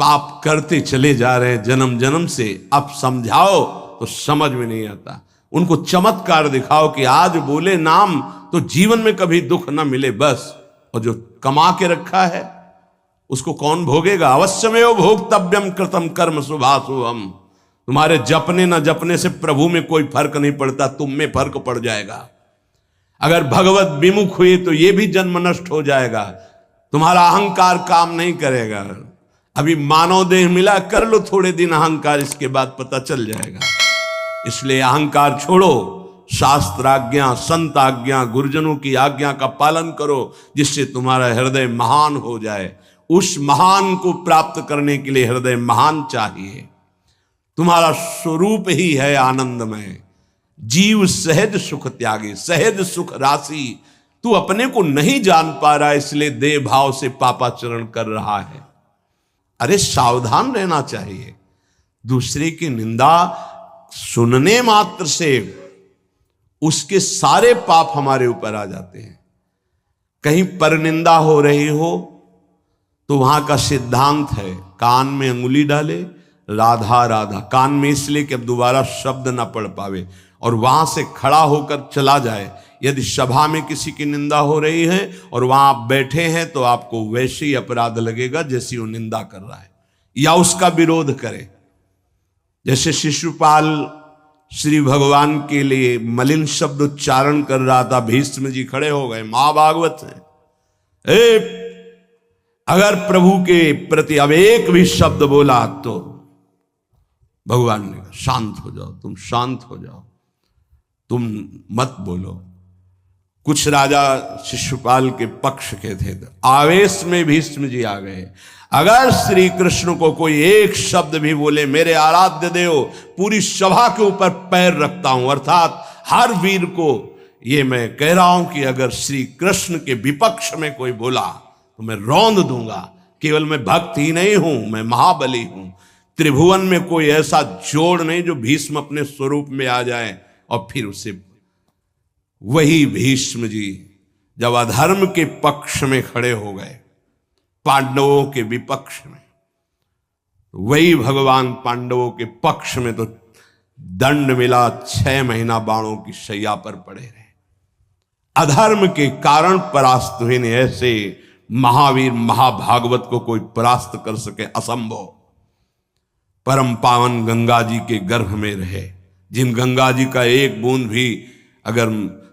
पाप करते चले जा रहे हैं जन्म जन्म से। अब समझाओ तो समझ में नहीं आता। उनको चमत्कार दिखाओ कि आज बोले नाम तो जीवन में कभी दुख ना मिले बस। और जो कमा के रखा है उसको कौन भोगेगा? अवश्यमेव भोक्तव्यम कृतम कर्म शुभाशुभम। तुम्हारे जपने ना जपने से प्रभु में कोई फर्क नहीं पड़ता, तुम में फर्क पड़ जाएगा। अगर भगवत विमुख हुए तो ये भी जन्म नष्ट हो जाएगा। तुम्हारा अहंकार काम नहीं करेगा। अभी मानव देह मिला, कर लो थोड़े दिन अहंकार, इसके बाद पता चल जाएगा। इसलिए अहंकार छोड़ो, शास्त्राज्ञा, संत आज्ञा, गुरुजनों की आज्ञा का पालन करो, जिससे तुम्हारा हृदय महान हो जाए। उस महान को प्राप्त करने के लिए हृदय महान चाहिए। तुम्हारा स्वरूप ही है आनंदमय। जीव सहज सुख त्यागे, सहज सुख राशि। तू अपने को नहीं जान पा रहा, इसलिए देह भाव से पापाचरण कर रहा है। अरे सावधान रहना चाहिए। दूसरे की निंदा सुनने मात्र से उसके सारे पाप हमारे ऊपर आ जाते हैं। कहीं परनिंदा हो रही हो तो वहां का सिद्धांत है, कान में अंगुली डाले, राधा राधा, कान में इसलिए कि अब दोबारा शब्द ना पढ़ पावे, और वहां से खड़ा होकर चला जाए। यदि सभा में किसी की निंदा हो रही है और वहां आप बैठे हैं तो आपको वैसे ही अपराध लगेगा जैसी वो निंदा कर रहा है, या उसका विरोध करे। जैसे शिशुपाल श्री भगवान के लिए मलिन शब्द उच्चारण कर रहा था, भीष्म जी खड़े हो गए, महाभागवत है, अगर प्रभु के प्रति अब एक भी शब्द बोला तो भगवान ने कहा शांत हो जाओ, तुम शांत हो जाओ, तुम मत बोलो। कुछ राजा शिशुपाल के पक्ष के थे, तो आवेश में भीष्म जी आ गए। अगर श्री कृष्ण को कोई एक शब्द भी बोले, मेरे आराध्य देव, पूरी सभा के ऊपर पैर रखता हूं। अर्थात हर वीर को ये मैं कह रहा हूं कि अगर श्री कृष्ण के विपक्ष में कोई बोला तो मैं रौंद दूंगा। केवल मैं भक्त ही नहीं हूं, मैं महाबली हूं। त्रिभुवन में कोई ऐसा जोड़ नहीं जो भीष्म अपने स्वरूप में आ जाए और फिर उसे। वही भीष्म जी जब अधर्म के पक्ष में खड़े हो गए, पांडवों के विपक्ष में, वही भगवान पांडवों के पक्ष में तो दंड मिला, 6 महीना बाणों की शैया पर पड़े रहे। अधर्म के कारण परास्त हुए ने। ऐसे महावीर महाभागवत को कोई परास्त कर सके असंभव। परम पावन गंगा जी के गर्भ में रहे, जिन गंगा जी का एक बूंद भी अगर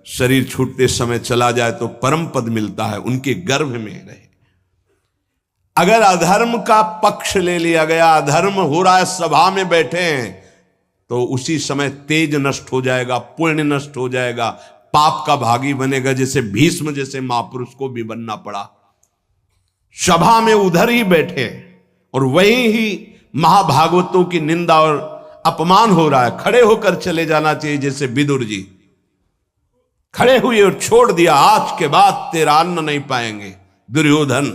शरीर छूटते समय चला जाए तो परम पद मिलता है, उनके गर्भ में रहे। अगर अधर्म का पक्ष ले लिया गया, अधर्म हो रहा है, सभा में बैठे हैं, तो उसी समय तेज नष्ट हो जाएगा, पुण्य नष्ट हो जाएगा, पाप का भागी बनेगा। जैसे भीष्म जैसे महापुरुष को भी बनना पड़ा। सभा में उधर ही बैठे और वहीं ही महाभागवतों की निंदा और अपमान हो रहा है। खड़े होकर चले जाना चाहिए, जैसे विदुर जी खड़े हुए और छोड़ दिया, आज के बाद तेरा अन्न नहीं पाएंगे दुर्योधन,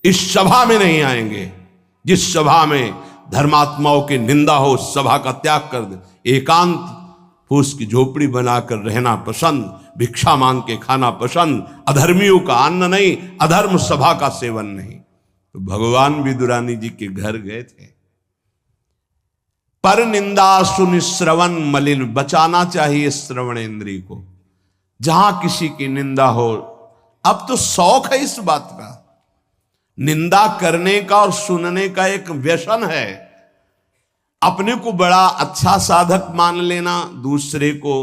इस सभा में नहीं आएंगे। जिस सभा में धर्मात्माओं की निंदा हो, सभा का त्याग कर दे। एकांत फूस की झोपड़ी बनाकर रहना पसंद, भिक्षा मांग के खाना पसंद, अधर्मियों का अन्न नहीं, अधर्म सभा का सेवन नहीं। तो भगवान विदुरानी जी के घर गए थे। पर निंदा सुन श्रवण मलिन, बचाना चाहिए श्रवण इंद्री को। जहां किसी की निंदा हो, अब तो शौक है इस बात का, निंदा करने का और सुनने का एक व्यसन है। अपने को बड़ा अच्छा साधक मान लेना, दूसरे को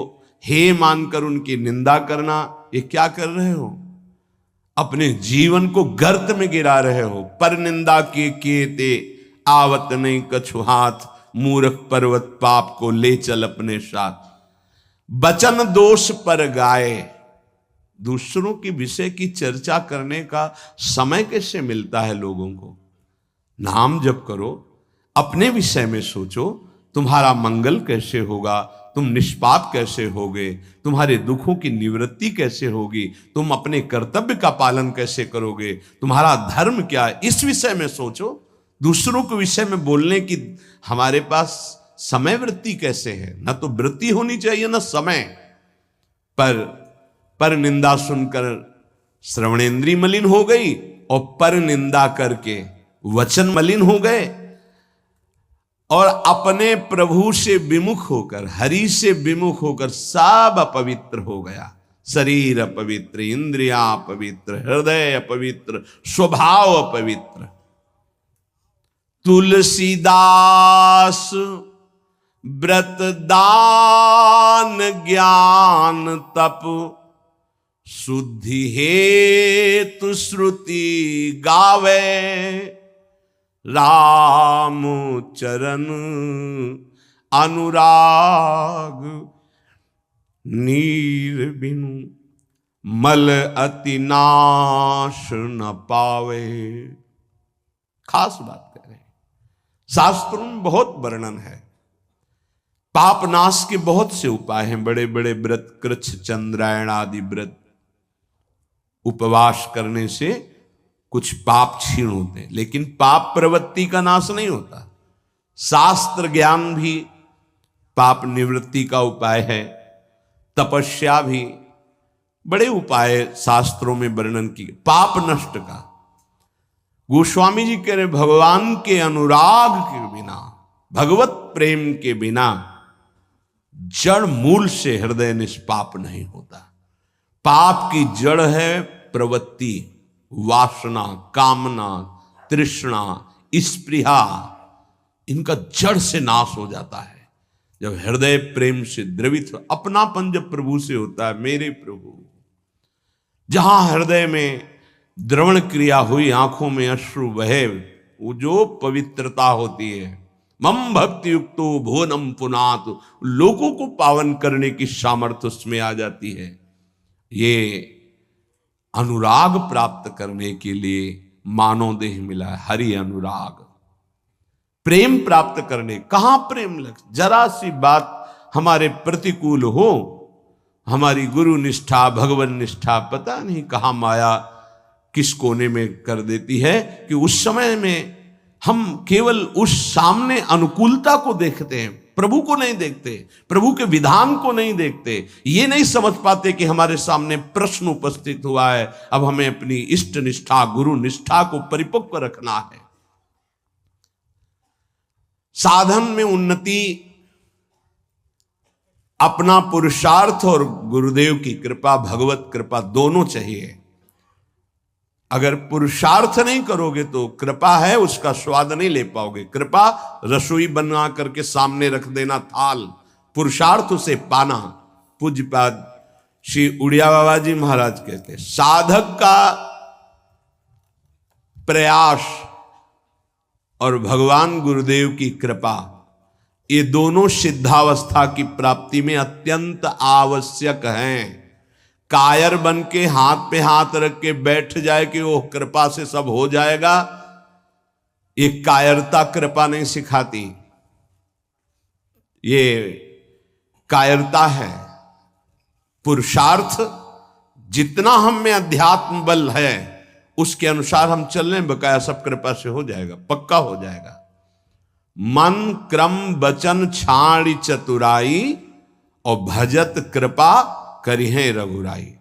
हे मानकर उनकी निंदा करना, ये क्या कर रहे हो? अपने जीवन को गर्त में गिरा रहे हो। पर निंदा किए ते आवत नहीं कछु हाथ, मूर्ख पर्वत पाप को ले चल अपने साथ। बचन दोष पर गाए, दूसरों की विषय की चर्चा करने का समय कैसे मिलता है लोगों को? नाम जप करो, अपने विषय में सोचो, तुम्हारा मंगल कैसे होगा, तुम निष्पाप कैसे होगे, तुम्हारे दुखों की निवृत्ति कैसे होगी, तुम अपने कर्तव्य का पालन कैसे करोगे, तुम्हारा धर्म क्या है, इस विषय में सोचो। दूसरों के विषय में बोलने की हमारे पास समय वृत्ति कैसे है? न तो वृत्ति होनी चाहिए न समय। पर निंदा सुनकर श्रवणेंद्री मलिन हो गई और पर निंदा करके वचन मलिन हो गए और अपने प्रभु से विमुख होकर, हरि से विमुख होकर सब अपवित्र हो गया। शरीर अपवित्र, इंद्रियां अपवित्र, हृदय अपवित्र, स्वभाव अपवित्र। तुलसीदास व्रत दान ज्ञान तप शुद्धि हेतु श्रुति गावे, राम चरण अनुराग नीर बिनु मल अति नाश न पावे। खास बात कह रहे हैं, शास्त्रों में बहुत वर्णन है। पाप नाश के बहुत से उपाय हैं, बड़े बड़े व्रत, कृच्छ चंद्रायण आदि व्रत, उपवास करने से कुछ पाप क्षीण होते हैं, लेकिन पाप प्रवृत्ति का नाश नहीं होता। शास्त्र ज्ञान भी पाप निवृत्ति का उपाय है, तपस्या भी, बड़े उपाय शास्त्रों में वर्णन की। पाप नष्ट का गोस्वामी जी कह रहे, भगवान के अनुराग के बिना, भगवत प्रेम के बिना जड़ मूल से हृदय निष्पाप नहीं होता। पाप की जड़ है प्रवृत्ति, वासना, कामना, तृष्णा, स्पृहा। इनका जड़ से नाश हो जाता है जब हृदय प्रेम से द्रवित हो। अपनापन जब प्रभु से होता है, मेरे प्रभु, जहां हृदय में द्रवण क्रिया हुई, आंखों में अश्रु बहे, वो जो पवित्रता होती है, मम भक्ति युक्तो भुवनम पुनात, लोगों को पावन करने की सामर्थ्य उसमें आ जाती है। ये अनुराग प्राप्त करने के लिए मानव देह मिला है, हरि अनुराग। प्रेम प्राप्त करने, कहां प्रेम लग, जरा सी बात हमारे प्रतिकूल हो, हमारी गुरु निष्ठा, भगवान निष्ठा, पता नहीं कहां माया किस कोने में कर देती है कि उस समय में हम केवल उस सामने अनुकूलता को देखते हैं, प्रभु को नहीं देखते, प्रभु के विधान को नहीं देखते। ये नहीं समझ पाते कि हमारे सामने प्रश्न उपस्थित हुआ है, अब हमें अपनी इष्ट निष्ठा, गुरु निष्ठा को परिपक्व रखना है। साधन में उन्नति अपना पुरुषार्थ और गुरुदेव की कृपा, भगवत कृपा दोनों चाहिए। अगर पुरुषार्थ नहीं करोगे तो कृपा है उसका स्वाद नहीं ले पाओगे। कृपा रसोई बना करके सामने रख देना थाल, पुरुषार्थ उसे पाना। पूज्यपाद श्री उड़िया बाबा जी महाराज कहते, साधक का प्रयास और भगवान गुरुदेव की कृपा, ये दोनों सिद्धावस्था की प्राप्ति में अत्यंत आवश्यक हैं। कायर बन के हाथ पे हाथ रख के बैठ जाए कि वो कृपा से सब हो जाएगा, ये कायरता कृपा नहीं सिखाती, ये कायरता है। पुरुषार्थ जितना हम में अध्यात्म बल है उसके अनुसार हम चल रहे, बकाया सब कृपा से हो जाएगा, पक्का हो जाएगा। मन क्रम वचन छाड़ी चतुराई और भजत कृपा करिहे रघुराई।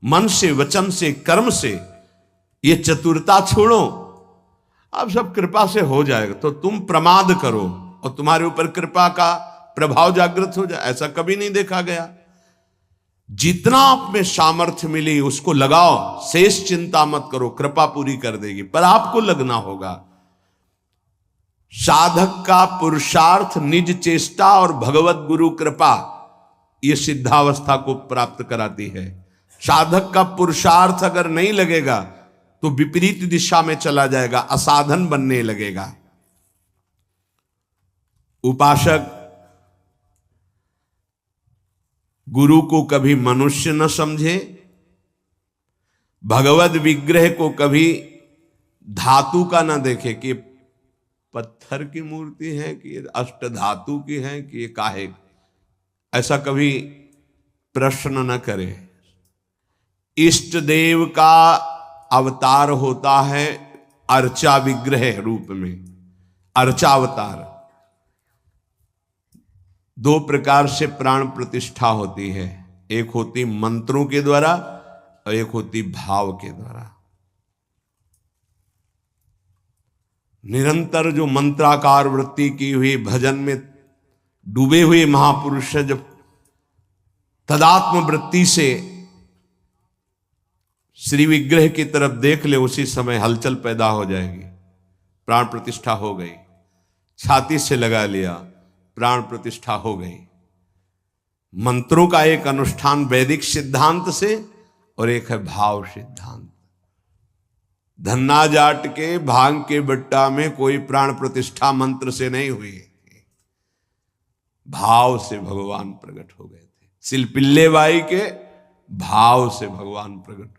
मन से, वचन से, कर्म से ये चतुरता छोड़ो, अब सब कृपा से हो जाएगा। तो तुम प्रमाद करो और तुम्हारे ऊपर कृपा का प्रभाव जागृत हो जाए, ऐसा कभी नहीं देखा गया। जितना आप में सामर्थ्य मिली उसको लगाओ, शेष चिंता मत करो, कृपा पूरी कर देगी, पर आपको लगना होगा। साधक का पुरुषार्थ, निज चेष्टा और भगवत गुरु कृपा, ये सिद्धावस्था को प्राप्त कराती है। साधक का पुरुषार्थ अगर नहीं लगेगा तो विपरीत दिशा में चला जाएगा, असाधन बनने लगेगा। उपासक गुरु को कभी मनुष्य न समझे, भगवत विग्रह को कभी धातु का न देखे कि पत्थर की मूर्ति है कि अष्ट धातु की है कि ये काहे, ऐसा कभी प्रश्न न करे। इष्ट देव का अवतार होता है अर्चा विग्रह रूप में, अर्चावतार। दो प्रकार से प्राण प्रतिष्ठा होती है, एक होती मंत्रों के द्वारा और एक होती भाव के द्वारा। निरंतर जो मंत्राकार वृत्ति की हुई भजन में डूबे हुए महापुरुष जब तदात्म वृत्ति से श्री विग्रह की तरफ देख ले, उसी समय हलचल पैदा हो जाएगी। प्राण प्रतिष्ठा हो गई, छाती से लगा लिया, प्राण प्रतिष्ठा हो गई। मंत्रों का एक अनुष्ठान वैदिक सिद्धांत से और एक है भाव सिद्धांत। धन्ना जाट के भांग के बट्टा में कोई प्राण प्रतिष्ठा मंत्र से नहीं हुई, भाव से भगवान प्रकट हो गए थे। सिलपिल्ले बाई के भाव से भगवान प्रकट।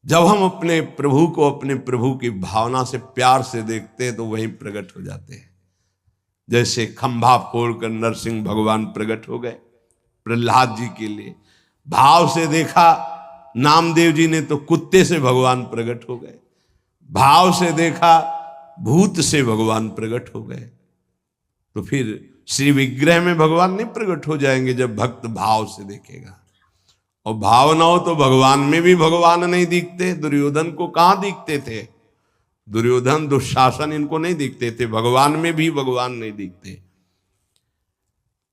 जब हम अपने प्रभु को अपने प्रभु की भावना से प्यार से देखते हैं तो वहीं प्रकट हो जाते हैं। जैसे खंभा फोड़कर नरसिंह भगवान प्रकट हो गए प्रहलाद जी के लिए, भाव से देखा नामदेव जी ने तो कुत्ते से भगवान प्रकट हो गए, भाव से देखा भूत से भगवान प्रकट हो गए। तो फिर श्री विग्रह में भगवान नहीं प्रकट हो जाएंगे जब भक्त भाव से देखेगा। और भाव ना हो तो भगवान में भी भगवान नहीं दिखते। दुर्योधन को कहां दिखते थे? दुर्योधन दुशासन इनको नहीं दिखते थे, भगवान में भी भगवान नहीं दिखते।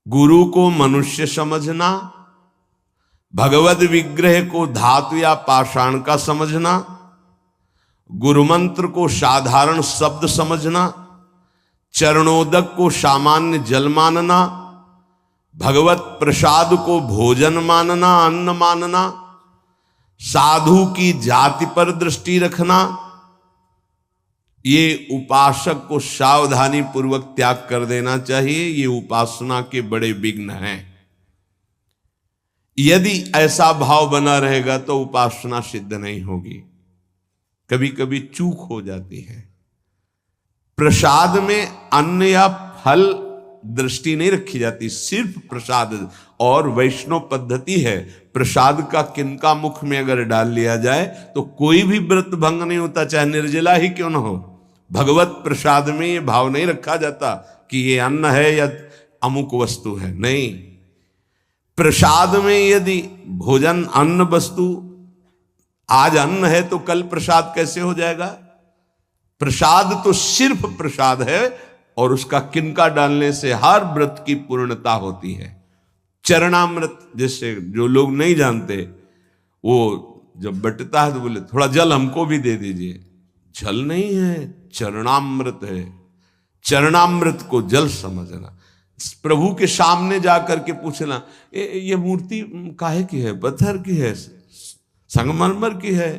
गुरु को मनुष्य समझना, भगवद विग्रह को धातु या पाषाण का समझना, गुरु मंत्र को साधारण शब्द समझना, चरणोदक को सामान्य जल मानना, भगवत प्रसाद को भोजन मानना, अन्न मानना, साधु की जाति पर दृष्टि रखना, ये उपासक को सावधानी पूर्वक त्याग कर देना चाहिए। ये उपासना के बड़े विघ्न हैं। यदि ऐसा भाव बना रहेगा तो उपासना सिद्ध नहीं होगी। कभी कभी चूक हो जाती है। प्रसाद में अन्न या फल दृष्टि नहीं रखी जाती, सिर्फ प्रसाद। और वैष्णव पद्धति है, प्रसाद का किनका मुख में अगर डाल लिया जाए तो कोई भी व्रत भंग नहीं होता, चाहे निर्जला ही क्यों न हो। भगवत प्रसाद में ये भाव नहीं रखा जाता कि ये अन्न है या अमुक वस्तु है, नहीं। प्रसाद में यदि भोजन अन्न वस्तु, आज अन्न है तो कल प्रसाद कैसे हो जाएगा? प्रसाद तो सिर्फ प्रसाद है और उसका किनका डालने से हर व्रत की पूर्णता होती है। चरणामृत, जैसे जो लोग नहीं जानते, वो जब बटता है तो बोले थोड़ा जल हमको भी दे दीजिए। जल नहीं है, चरणामृत है। चरणामृत को जल समझना, प्रभु के सामने जाकर के पूछना ये मूर्ति काहे की है? पत्थर की है, संगमरमर की है,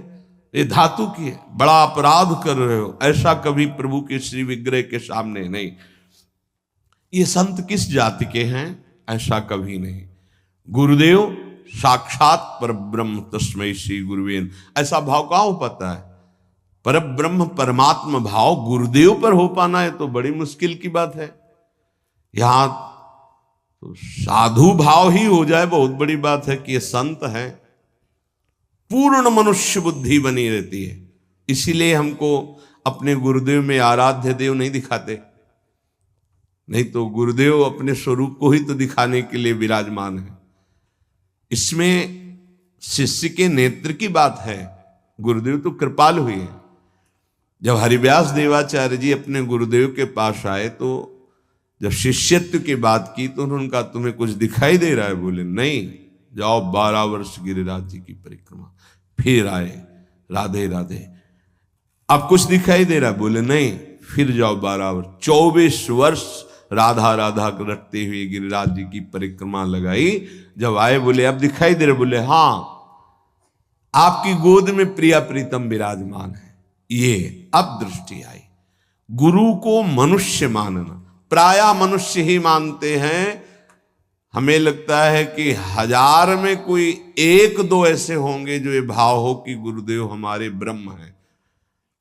ये धातु की है? बड़ा अपराध कर रहे हो। ऐसा कभी प्रभु के श्री विग्रह के सामने नहीं। ये संत किस जाति के हैं? ऐसा कभी नहीं। गुरुदेव साक्षात परब्रह्म तस्मै श्री गुरुवे, ऐसा भाव कहाँ हो पाता है? परब्रह्म परमात्मा भाव गुरुदेव पर हो पाना है तो बड़ी मुश्किल की बात है। यहां तो साधु भाव ही हो जाए बहुत बड़ी बात है कि ये संत है। पूर्ण मनुष्य बुद्धि बनी रहती है। इसीलिए हमको अपने गुरुदेव में आराध्य देव नहीं दिखाते, नहीं तो गुरुदेव अपने स्वरूप को ही तो दिखाने के लिए विराजमान है। इसमें शिष्य के नेत्र की बात है। गुरुदेव तो कृपालु हुई है। जब हरिव्यास देवाचार्य जी अपने गुरुदेव के पास आए तो जब शिष्यत्व की बात की तो उन्होंने कहा तुम्हें कुछ दिखाई दे रहा है? बोले नहीं, जाओ 12 वर्ष गिरिराज जी की परिक्रमा। फिर आए, राधे राधे। अब कुछ दिखाई दे रहा है? बोले नहीं, फिर जाओ 12 वर्ष। 24 वर्ष राधा राधा रटते हुए गिरिराज जी की परिक्रमा लगाई। जब आए बोले अब दिखाई दे रहे? बोले हाँ, आपकी गोद में प्रिया प्रीतम विराजमान है। ये अब दृष्टि आई। गुरु को मनुष्य मानना, प्रायः मनुष्य ही मानते हैं। हमें लगता है कि 1000 में कोई 1-2 ऐसे होंगे जो ये भाव हो कि गुरुदेव हमारे ब्रह्म हैं।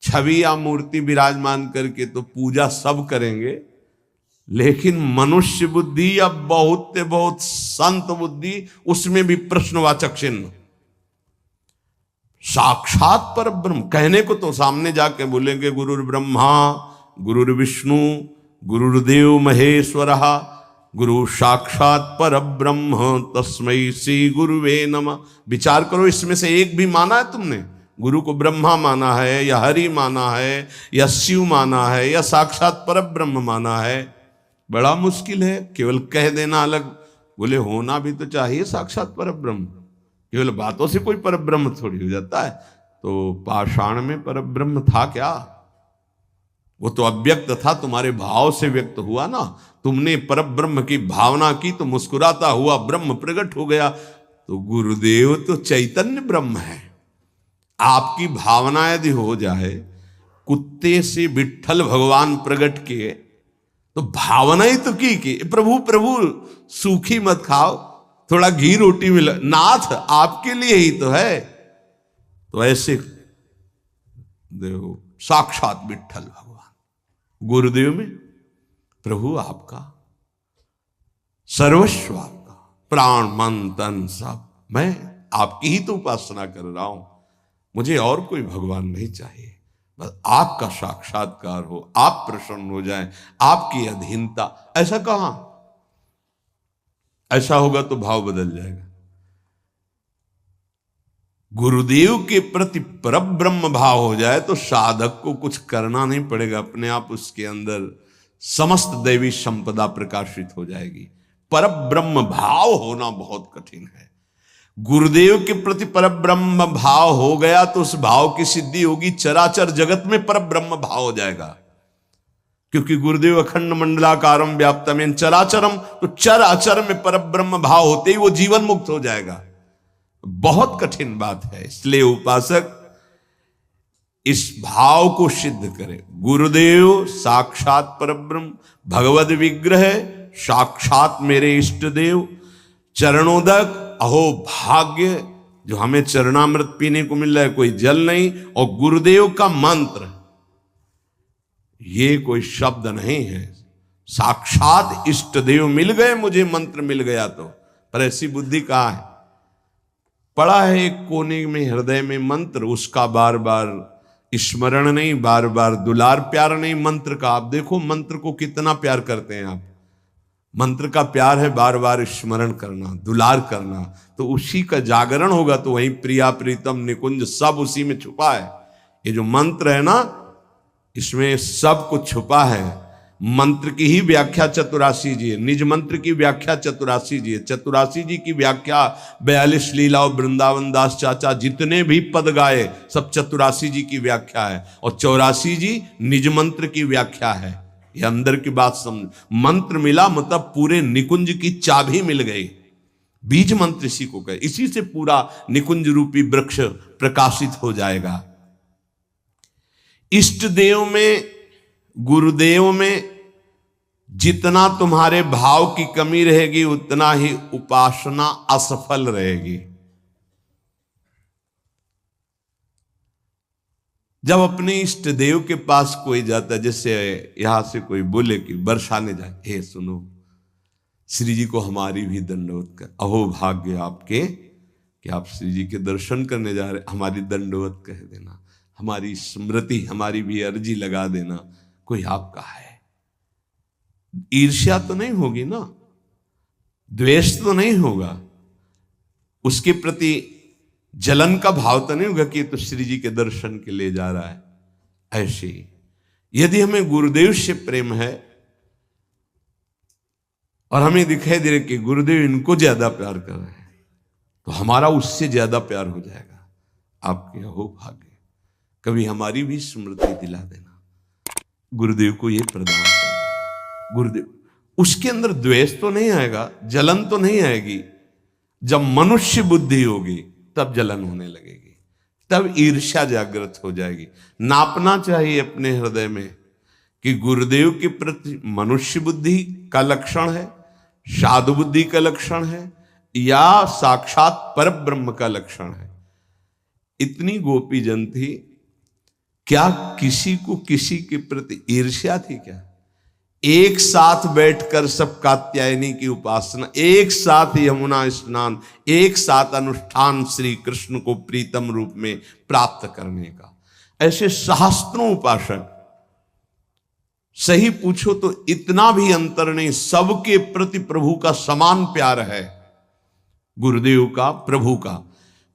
छवि या मूर्ति विराजमान करके तो पूजा सब करेंगे, लेकिन मनुष्य बुद्धि या बहुत संत बुद्धि, उसमें भी प्रश्नवाचक चिन्ह। साक्षात पर ब्रह्म कहने को तो सामने जाके बोलेंगे गुरुर ब्रह्मा गुरुर विष्णु गुरुर्देव महेश्वरः गुरु साक्षात पर ब्रह्म तस्मै श्री गुरुवे नमः। विचार करो, इसमें से एक भी माना है तुमने? गुरु को ब्रह्मा माना है या हरि माना है या शिव माना है या साक्षात परब्रह्म माना है, बड़ा मुश्किल है। केवल कह देना अलग, बोले होना भी तो चाहिए साक्षात परब्रह्म। केवल बातों से कोई परब्रह्म थोड़ी हो जाता है। तो पाषाण में परब्रह्म था क्या? वो तो अव्यक्त था, तुम्हारे भाव से व्यक्त हुआ ना। तुमने परब्रह्म की भावना की तो मुस्कुराता हुआ ब्रह्म प्रकट हो गया। तो गुरुदेव तो चैतन्य ब्रह्म है। आपकी भावना यदि हो जाए, कुत्ते से विट्ठल भगवान प्रकट किए, तो भावना ही तो की प्रभु प्रभु सूखी मत खाओ, थोड़ा घी रोटी मिला, नाथ आपके लिए ही तो है। तो ऐसे देखो साक्षात विट्ठल भगवान गुरुदेव में, प्रभु आपका सर्वस्व, आपका प्राण मन तन सब, मैं आपकी ही तो उपासना कर रहा हूं, मुझे और कोई भगवान नहीं चाहिए। बस आपका साक्षात्कार हो, आप प्रसन्न हो जाएं, आपकी अधीनता। ऐसा कहां? ऐसा होगा तो भाव बदल जाएगा। गुरुदेव के प्रति परब्रह्म भाव हो जाए तो साधक को कुछ करना नहीं पड़ेगा, अपने आप उसके अंदर समस्त दैवी संपदा प्रकाशित हो जाएगी। परब्रह्म भाव होना बहुत कठिन है। गुरुदेव के प्रति परब्रह्म भाव हो गया तो उस भाव की सिद्धि होगी, चराचर जगत में परब्रह्म भाव हो जाएगा। क्योंकि गुरुदेव अखंड मंडलाकारम व्याप्तम चराचरम, तो चराचर में परब्रह्म भाव होते ही वो जीवन मुक्त हो जाएगा। बहुत कठिन बात है। इसलिए उपासक इस भाव को सिद्ध करे। गुरुदेव साक्षात परब्रह्म, भगवद विग्रह साक्षात मेरे इष्ट देव, चरणोदक, अहो भाग्य जो हमें चरणामृत पीने को मिल रहा है, कोई जल नहीं। और गुरुदेव का मंत्र, ये कोई शब्द नहीं है, साक्षात इष्ट देव मिल गए, मुझे मंत्र मिल गया तो। पर ऐसी बुद्धि कहां है? पड़ा है एक कोने में हृदय में मंत्र, उसका बार बार स्मरण नहीं, बार बार दुलार प्यार नहीं मंत्र का। आप देखो मंत्र को कितना प्यार करते हैं आप। मंत्र का प्यार है बार बार स्मरण करना, दुलार करना, तो उसी का जागरण होगा। तो वही प्रिया प्रीतम निकुंज सब उसी में छुपा है। ये जो मंत्र है ना, इसमें सब कुछ छुपा है। मंत्र की ही व्याख्या चतुरासी जी है, निज मंत्र की व्याख्या चतुरासी जी है। चतुरासी जी की व्याख्या 42 लीला और वृंदावन दास चाचा जितने भी पद गाए सब चतुरासी जी की व्याख्या है। और 84 जी निज मंत्र की व्याख्या है। ये अंदर की बात समझ। मंत्र मिला मतलब पूरे निकुंज की चाबी मिल गई। बीज मंत्र इसी को कहे, इसी से पूरा निकुंज रूपी वृक्ष प्रकाशित हो जाएगा। इष्ट देव में, गुरुदेव में जितना तुम्हारे भाव की कमी रहेगी उतना ही उपासना असफल रहेगी। जब अपने इष्ट देव के पास कोई जाता है, जैसे यहां से कोई बोले कि बरसाने जाए, हे सुनो श्री जी को हमारी भी दंडवत कर, अहो भाग्य आपके कि आप श्री जी के दर्शन करने जा रहे, हमारी दंडवत कह देना, हमारी स्मृति, हमारी भी अर्जी लगा देना। कोई आपका है, ईर्ष्या तो नहीं होगी ना, द्वेष तो नहीं होगा, उसके प्रति जलन का भाव तो नहीं होगा कि तो श्री जी के दर्शन के लिए जा रहा है। ऐसे यदि हमें गुरुदेव से प्रेम है और हमें दिखाई दे रहा कि गुरुदेव इनको ज्यादा प्यार कर रहे हैं, तो हमारा उससे ज्यादा प्यार हो जाएगा। आपके हो भाग्य, कभी हमारी भी स्मृति दिला देना, गुरुदेव को ये प्रदान कर। गुरुदेव, उसके अंदर द्वेष तो नहीं आएगा, जलन तो नहीं आएगी। जब मनुष्य बुद्धि होगी तब जलन होने लगेगी, तब ईर्ष्या जागृत हो जाएगी। नापना चाहिए अपने हृदय में कि गुरुदेव के प्रति मनुष्य बुद्धि का लक्षण है, साधु बुद्धि का लक्षण है, या साक्षात परब्रह्म का लक्षण है। इतनी गोपी जन थी, क्या किसी को किसी के प्रति ईर्ष्या थी क्या? एक साथ बैठकर सब कात्यायनी की उपासना, एक साथ यमुना स्नान, एक साथ अनुष्ठान श्री कृष्ण को प्रीतम रूप में प्राप्त करने का। ऐसे सहस्त्रों उपासक, सही पूछो तो इतना भी अंतर नहीं, सबके प्रति प्रभु का समान प्यार है। गुरुदेव का, प्रभु का।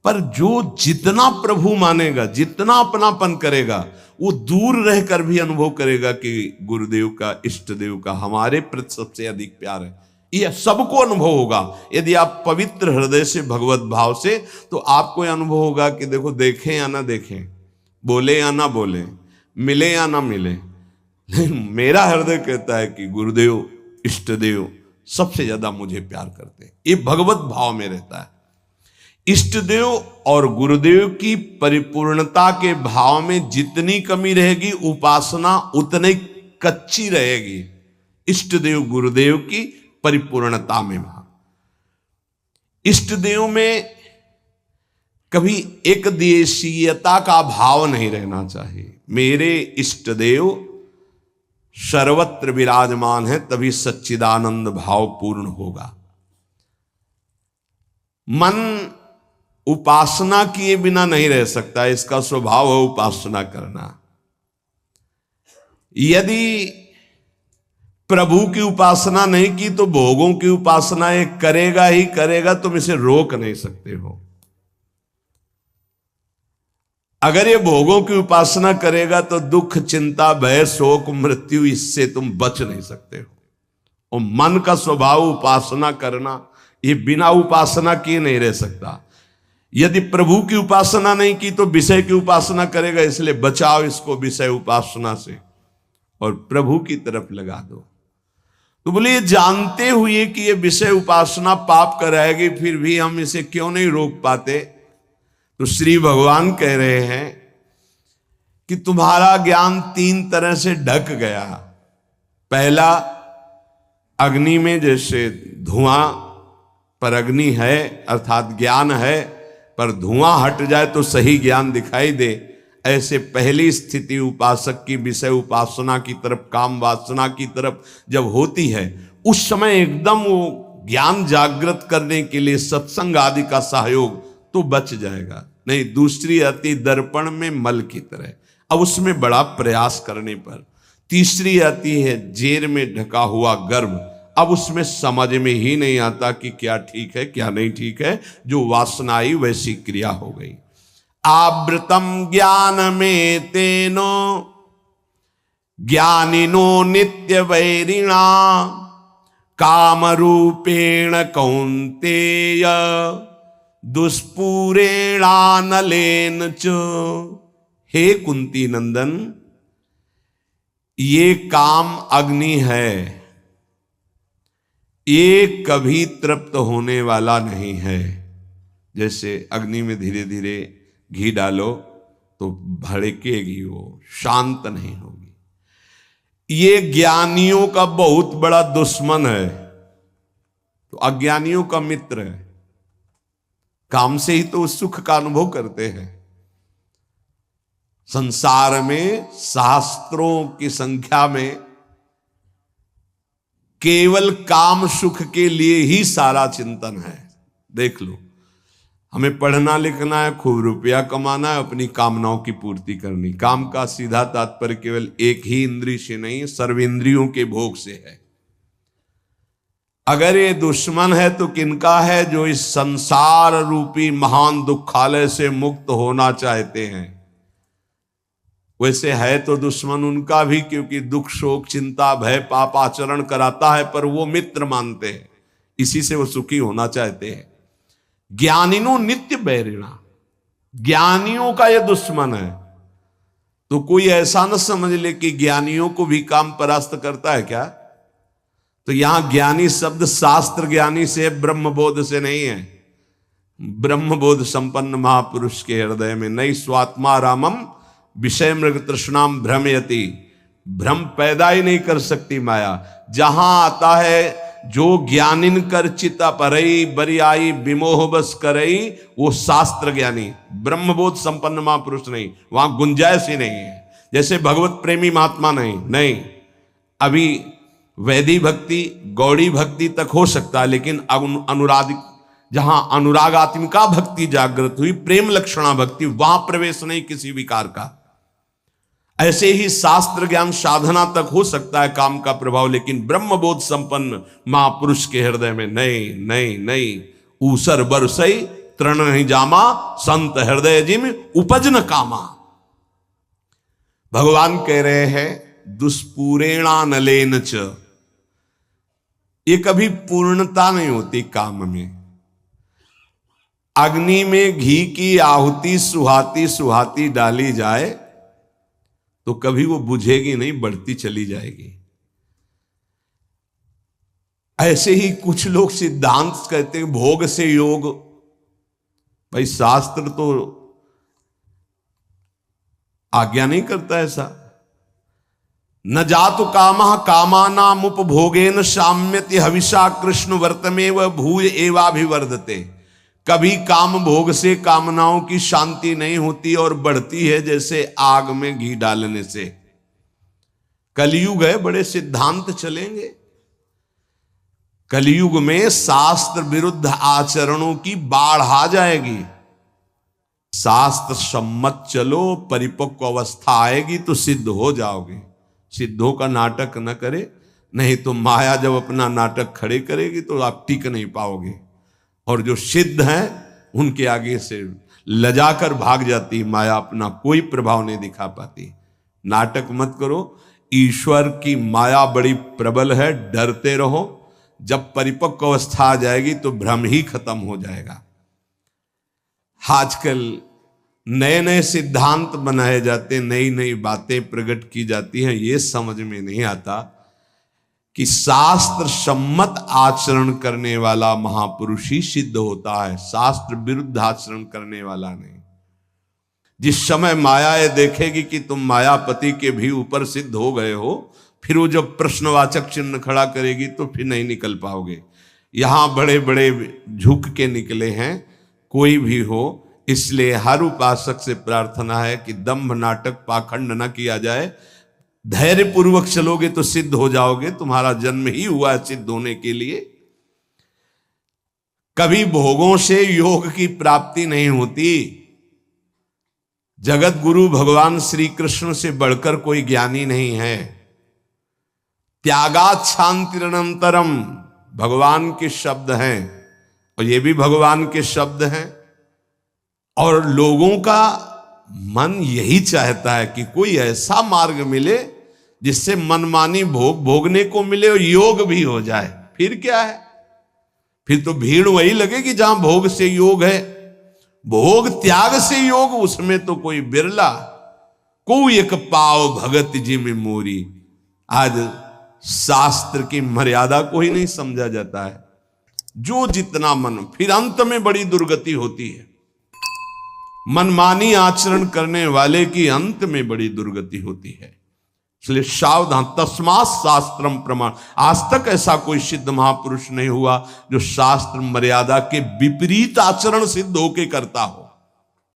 पर जो जितना प्रभु मानेगा, जितना अपनापन करेगा, वो दूर रहकर भी अनुभव करेगा कि गुरुदेव का, इष्ट देव का हमारे प्रति सबसे अधिक प्यार है। यह सबको अनुभव होगा। यदि आप पवित्र हृदय से, भगवत भाव से, तो आपको यह अनुभव होगा कि देखो, देखें या ना देखें, बोले या ना बोले, मिले या ना मिले, लेकिन मेरा हृदय कहता है कि गुरुदेव, इष्ट देव सबसे ज्यादा मुझे प्यार करते हैं। ये भगवत भाव में रहता है। इष्ट देव और गुरुदेव की परिपूर्णता के भाव में जितनी कमी रहेगी, उपासना उतनी कच्ची रहेगी। इष्ट देव गुरुदेव की परिपूर्णता में भाव, इष्ट देव में कभी एक देशीयता का भाव नहीं रहना चाहिए। मेरे इष्ट देव सर्वत्र विराजमान है, तभी सच्चिदानंद भाव पूर्ण होगा। मन उपासना किए बिना नहीं रह सकता, इसका स्वभाव है उपासना करना। यदि प्रभु की उपासना नहीं की तो भोगों की उपासना ये करेगा ही करेगा, तुम इसे रोक नहीं सकते हो। अगर ये भोगों की उपासना करेगा तो दुख, चिंता, भय, शोक, मृत्यु, इससे तुम बच नहीं सकते हो। और मन का स्वभाव उपासना करना, ये बिना उपासना किए नहीं रह सकता। यदि प्रभु की उपासना नहीं की तो विषय की उपासना करेगा, इसलिए बचाओ इसको विषय उपासना से और प्रभु की तरफ लगा दो। तो बोले, ये जानते हुए कि ये विषय उपासना पाप कराएगी, फिर भी हम इसे क्यों नहीं रोक पाते? तो श्री भगवान कह रहे हैं कि तुम्हारा ज्ञान 3 तरह से ढक गया। पहला, अग्नि में जैसे धुआं पर अग्नि है, अर्थात ज्ञान है, पर धुआं हट जाए तो सही ज्ञान दिखाई दे, ऐसे पहली स्थिति उपासक की विषय उपासना की तरफ, काम वासना की तरफ जब होती है, उस समय एकदम वो ज्ञान जागृत करने के लिए सत्संग आदि का सहयोग तो बच जाएगा। नहीं, दूसरी आती दर्पण में मल की तरह, अब उसमें बड़ा प्रयास करने पर। तीसरी आती है जेर में ढका हुआ गर्भ, अब उसमें समझ में ही नहीं आता कि क्या ठीक है क्या नहीं ठीक है, जो वासना आई वैसी क्रिया हो गई। आवृतम ज्ञान में तेनो ज्ञानिनो नित्य वैरिणा काम रूपेण कौन्तेय दुष्पूरेणानलेन च। हे कुंती नंदन, ये काम अग्नि है, ये कभी तृप्त होने वाला नहीं है। जैसे अग्नि में धीरे धीरे घी डालो तो भड़केगी, वो शांत नहीं होगी। ये ज्ञानियों का बहुत बड़ा दुश्मन है, तो अज्ञानियों का मित्र है। काम से ही तो सुख का अनुभव करते हैं। संसार में शास्त्रों की संख्या में केवल काम सुख के लिए ही सारा चिंतन है। देख लो, हमें पढ़ना लिखना है, खूब रुपया कमाना है, अपनी कामनाओं की पूर्ति करनी। काम का सीधा तात्पर्य केवल एक ही इंद्रिय से नहीं, सर्वेंद्रियों के भोग से है। अगर ये दुश्मन है तो किनका है? जो इस संसार रूपी महान दुखालय से मुक्त होना चाहते हैं। वैसे है तो दुश्मन उनका भी, क्योंकि दुख, शोक, चिंता, भय, पाप आचरण कराता है, पर वो मित्र मानते हैं, इसी से वो सुखी होना चाहते हैं। ज्ञानिनो नित्य बैरिणा, ज्ञानियों का ये दुश्मन है। तो कोई ऐसा न समझ ले कि ज्ञानियों को भी काम परास्त करता है क्या? तो यहां ज्ञानी शब्द शास्त्र ज्ञानी से, ब्रह्मबोध से नहीं है। ब्रह्मबोध संपन्न महापुरुष के हृदय में नहीं स्वात्मा रामम विषय मृग तृष्णाम भ्रमयति, भ्रम पैदा ही नहीं कर सकती माया। जहां आता है जो ज्ञानिन कर चिता परई बरियाई विमोह बस करई, वो शास्त्र ज्ञानी, ब्रह्मबोध संपन्न महापुरुष नहीं, वहां गुंजाइश ही नहीं है। जैसे भगवत प्रेमी महात्मा नहीं, अभी वैदी भक्ति, गौड़ी भक्ति तक हो सकता है, लेकिन अनुराग, जहां अनुरागात्मिका भक्ति जागृत हुई, प्रेम लक्षणा भक्ति, वहां प्रवेश नहीं किसी विकार का। ऐसे ही शास्त्र ज्ञान साधना तक हो सकता है काम का प्रभाव, लेकिन ब्रह्मबोध संपन्न महापुरुष के हृदय में नहीं। ऊसर बरसई तृण नहीं जामा, संत हृदय जिम उपज न कामा। भगवान कह रहे हैं दुष्पूरेणा नलेन च, ये कभी पूर्णता नहीं होती काम में। अग्नि में घी की आहुति सुहाती सुहाती डाली जाए तो कभी वो बुझेगी नहीं, बढ़ती चली जाएगी। ऐसे ही कुछ लोग सिद्धांत कहते हैं भोग से योग। भाई शास्त्र तो आज्ञा नहीं करता ऐसा। न जातु कामः कामानाम उपभोगेन साम्यति हविषा कृष्ण वर्तमेव भूय एवाभिवर्धते। कभी काम भोग से कामनाओं की शांति नहीं होती और बढ़ती है जैसे आग में घी डालने से। कलयुग है, बड़े सिद्धांत चलेंगे। कलयुग में शास्त्र विरुद्ध आचरणों की बाढ़ आ जाएगी। शास्त्र सम्मत चलो, परिपक्व अवस्था आएगी तो सिद्ध हो जाओगे। सिद्धों का नाटक न करे, नहीं तो माया जब अपना नाटक खड़े करेगी तो आप टिक नहीं पाओगे। और जो सिद्ध हैं उनके आगे से लजाकर भाग जाती माया, अपना कोई प्रभाव नहीं दिखा पाती। नाटक मत करो, ईश्वर की माया बड़ी प्रबल है, डरते रहो। जब परिपक्व अवस्था आ जाएगी तो भ्रम ही खत्म हो जाएगा। आजकल नए नए सिद्धांत बनाए जाते, नई नई बातें प्रकट की जाती हैं। ये समझ में नहीं आता कि शास्त्र सम्मत आचरण करने वाला महापुरुष ही सिद्ध होता है, शास्त्र विरुद्ध आचरण करने वाला नहीं। जिस समय माया ये देखेगी कि तुम मायापति के भी ऊपर सिद्ध हो गए हो, फिर वो जब प्रश्नवाचक चिन्ह खड़ा करेगी तो फिर नहीं निकल पाओगे। यहां बड़े बड़े झुक के निकले हैं, कोई भी हो। इसलिए हर उपासक से प्रार्थना है कि दंभ नाटक पाखंड न किया जाए। धैर्य पूर्वक चलोगे तो सिद्ध हो जाओगे। तुम्हारा जन्म ही हुआ है सिद्ध होने के लिए। कभी भोगों से योग की प्राप्ति नहीं होती। जगत गुरु भगवान श्री कृष्ण से बढ़कर कोई ज्ञानी नहीं है। त्यागात शांतिरनंतरम भगवान के शब्द हैं, और ये भी भगवान के शब्द हैं। और लोगों का मन यही चाहता है कि कोई ऐसा मार्ग मिले जिससे मनमानी भोग भोगने को मिले और योग भी हो जाए। फिर क्या है, फिर तो भीड़ वही लगेगी जहां भोग से योग है। भोग त्याग से योग, उसमें तो कोई बिरला। कोई एक पाव भगत जी में मोरी। आज शास्त्र की मर्यादा को ही नहीं समझा जाता है। जो जितना मन, फिर अंत में बड़ी दुर्गति होती है। मनमानी आचरण करने वाले की अंत में बड़ी दुर्गति होती है। इसलिए सावधान, तस्मात् शास्त्रम प्रमाण। आज तक ऐसा कोई सिद्ध महापुरुष नहीं हुआ जो शास्त्र मर्यादा के विपरीत आचरण सिद्ध होके करता हो।